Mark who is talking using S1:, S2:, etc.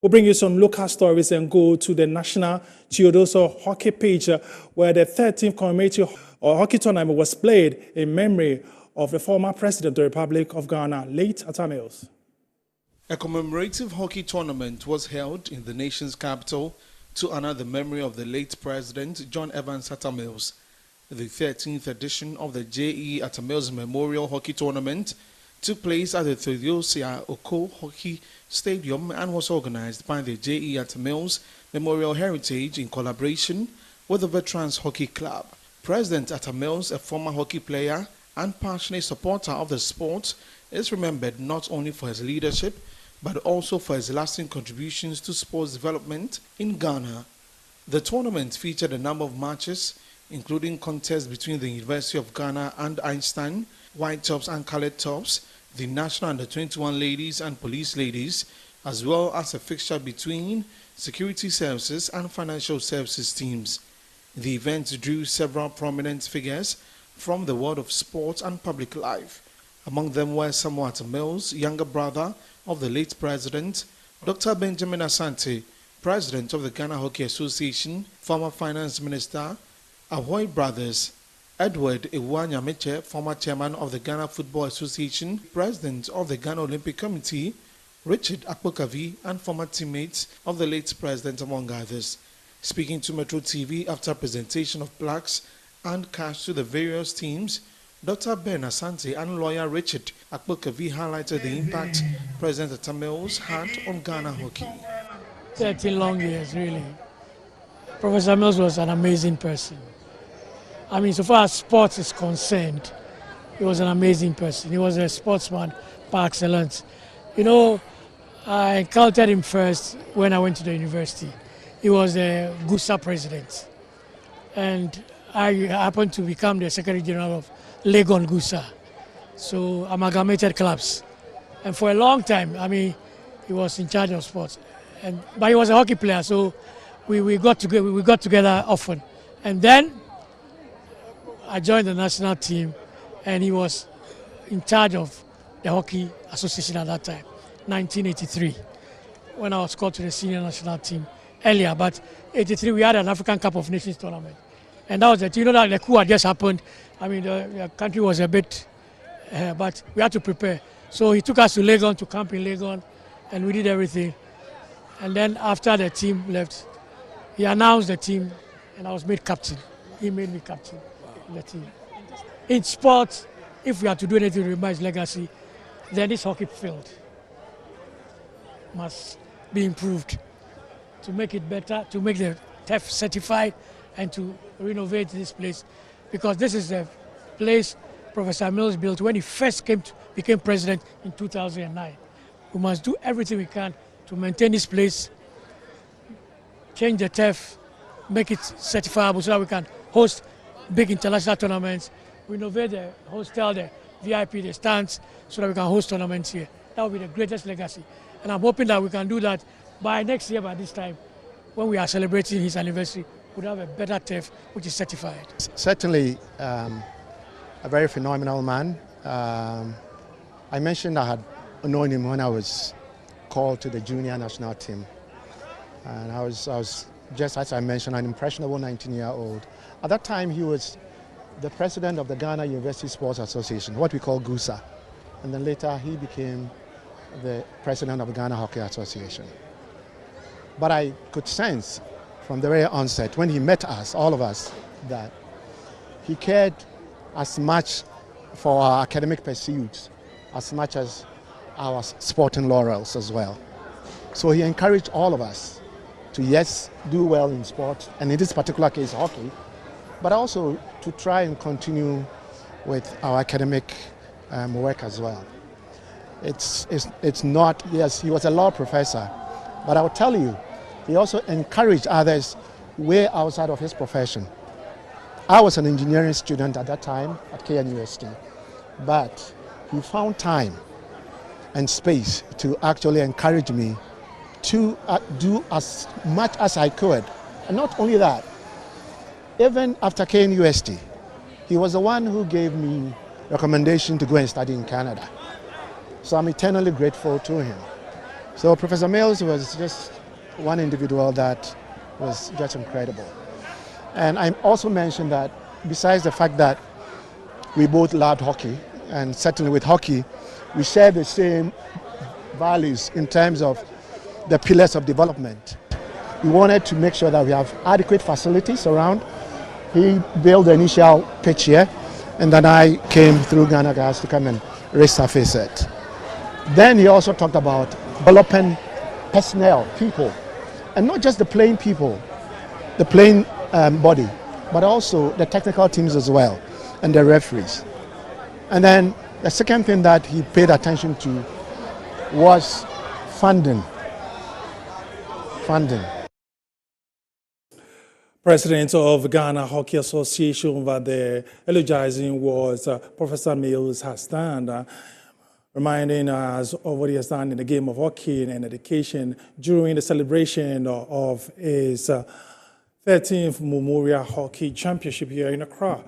S1: We'll bring you some local stories and go to the National Theodoso hockey page where the 13th commemorative hockey tournament was played in memory of the former President of the Republic of Ghana, late Atta.
S2: A commemorative hockey tournament was held in the nation's capital to honor the memory of the late President John Evans Atta. The 13th edition of the J.E. Atta Memorial Hockey Tournament took place at the Theodosia Oko Hockey Stadium and was organized by the J.E. Atta Memorial Heritage in collaboration with the Veterans Hockey Club. President Atta, a former hockey player and passionate supporter of the sport, is remembered not only for his leadership but also for his lasting contributions to sports development in Ghana. The tournament featured a number of matches, including contests between the University of Ghana and Einstein, white tops and colored tops, the national under-21 ladies and police ladies, as well as a fixture between security services and financial services teams. The event drew several prominent figures from the world of sports and public life. Among them were Samuel Atta, younger brother of the late president, Dr. Benjamin Asante, president of the Ghana Hockey Association, former finance minister, Ahoy brothers, Edward Iwanyameche, former chairman of the Ghana Football Association, president of the Ghana Olympic Committee, Richard Akpokavi, and former teammates of the late president, among others. Speaking to Metro TV after presentation of plaques and cash to the various teams, Dr. Ben Asante and lawyer Richard Akpokavi highlighted the impact President Atta had on Ghana hockey.
S3: 13 long years, really. Professor Mills was an amazing person. I mean, so far as sports is concerned, he was an amazing person. He was a sportsman par excellence. You know, I encountered him first when I went to the university. He was the GUSA president. And I happened to become the Secretary General of Legon GUSA. So amalgamated clubs. And for a long time, I mean, he was in charge of sports. But he was a hockey player, so we got together often. And then I joined the national team, and he was in charge of the Hockey Association at that time, 1983, when I was called to the senior national team earlier. But 83, we had an African Cup of Nations tournament. And that was it. You know that the coup had just happened. I mean, the country was a bit, but we had to prepare. So he took us to Legon, to camp in Legon, and we did everything. And then after the team left, he announced the team, and I was made captain. He made me captain of the team. In sports, if we have to do anything to remember his legacy, then this hockey field must be improved to make it better, to make the TEF certified, and to renovate this place, because this is the place Professor Mills built when he first became president in 2009. We must do everything we can to maintain this place, change the TEF, make it certifiable so that we can host big international tournaments, renovate the hostel, the VIP, the stands, so that we can host tournaments here. That will be the greatest legacy. And I'm hoping that we can do that by next year, by this time, when we are celebrating his anniversary, we'll have a better TEF which is certified.
S4: Certainly a very phenomenal man. I mentioned I had known him when I was called to the junior national team. And I was just as I mentioned, an impressionable 19-year-old. At that time, he was the president of the Ghana University Sports Association, what we call GUSA. And then later, he became the president of the Ghana Hockey Association. But I could sense from the very onset, when he met us, all of us, that he cared as much for our academic pursuits as much as our sporting laurels as well. So he encouraged all of us to, yes, do well in sport, and in this particular case, hockey, but also to try and continue with our academic work as well. It's not, yes, he was a law professor, but I'll tell you, he also encouraged others way outside of his profession. I was an engineering student at that time at KNUST, but he found time and space to actually encourage me to do as much as I could. And not only that, even after KNUST, he was the one who gave me recommendation to go and study in Canada. So I'm eternally grateful to him. So Professor Mills was just one individual that was just incredible. And I also mentioned that besides the fact that we both loved hockey, and certainly with hockey, we share the same values in terms of the pillars of development. We wanted to make sure that we have adequate facilities around. He built the initial pitch here, and then I came through Ghana Gas to come and resurface it. Then he also talked about developing personnel, people, and not just the playing people, the playing body, but also the technical teams as well, and the referees. And then the second thing that he paid attention to was funding.
S1: President of Ghana Hockey Association over there eulogizing was Professor Mills has done, reminding us of what he has done in the game of hockey and education during the celebration of his 13th Memorial Hockey Championship here in Accra.